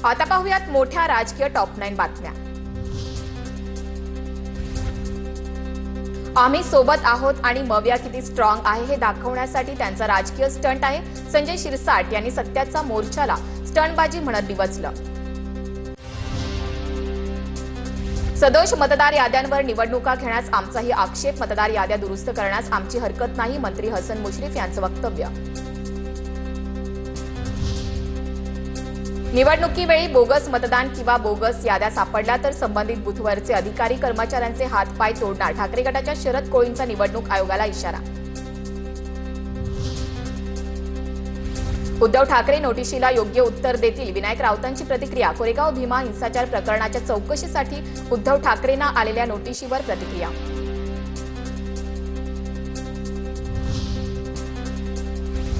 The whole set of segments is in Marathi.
आता पाहूयात मोठ्या राजकीय टॉप 9 बातम्या। आम्ही सोबत आहोत आणि मविया किती स्ट्रॉंग आहे हे दाखवण्यासाठी त्यांचा राजकीय स्टंट आहे। संजय शिरसाट यांनी सत्याचा मोर्चाला स्टंटबाजी म्हणत डिवचलं। सदोष मतदार याद्यांवर निवडणुका घेण्यास आमचाही आक्षेप, मतदार याद्या दुरुस्त करण्यास आमची हरकत नाही, मंत्री हसन मुश्रीफ यांचं वक्तव्य। निवडणुकीवेळी बोगस मतदान किंवा बोगस याद्या सापडल्या तर संबंधित बूथवरचे अधिकारी कर्मचाऱ्यांचे हातपाय तोडणार, ठाकरे गटाच्या शरद कोळींचा निवडणूक आयोगाला इशारा। उद्धव ठाकरे नोटिशीला योग्य उत्तर देतील, विनायक राऊतांची प्रतिक्रिया। कोरेगाव भीमा हिंसाचार प्रकरणाच्या चौकशीसाठी उद्धव ठाकरेंना आलेल्या नोटिशीवर प्रतिक्रिया।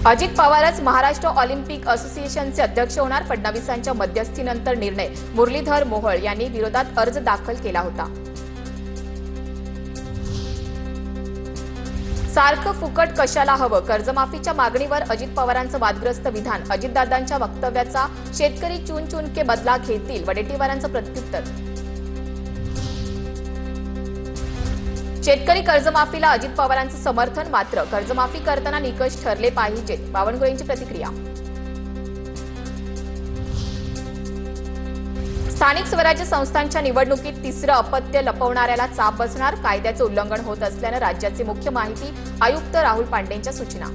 अजित पवारच महाराष्ट्र ऑलिम्पिक असोसिएशनचे अध्यक्ष होणार, फडणवीसांच्या मध्यस्थीनंतर निर्णय। मुरलीधर मोहोळ यांनी विरोधात अर्ज दाखल केला होता। सारखं फुकट कशाला हवं, कर्जमाफीच्या मागणीवर अजित पवारांचं वादग्रस्त विधान। अजितदादांच्या वक्तव्याचा शेतकरी चून चून के बदला घेतील, वडेट्टीवारांचं प्रत्युत्तर। शेतकरी कर्जमाफीला अजित पवारांचं समर्थन, मात्र कर्जमाफी करताना निकष ठरले पाहिजेत, बावनकुळेंची प्रतिक्रिया। स्थानिक स्वराज्य संस्थांच्या निवडणुकीत तिसरं अपत्य लपवणाऱ्याला चाप बसणार, कायद्याचं उल्लंघन होत असल्यानं राज्याचे मुख्य माहिती आयुक्त राहुल पांडेंच्या सूचना।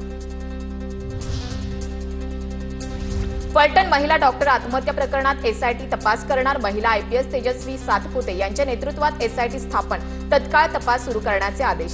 फलटण महिला डॉक्टर आत्महत्या प्रकरणात एसआयटी तपास करणार, महिला आयपीएस तेजस्वी सातपुते यांच्या नेतृत्वात एसआयटी स्थापन, तत्काळ तपास सुरू करण्याचे आदेश।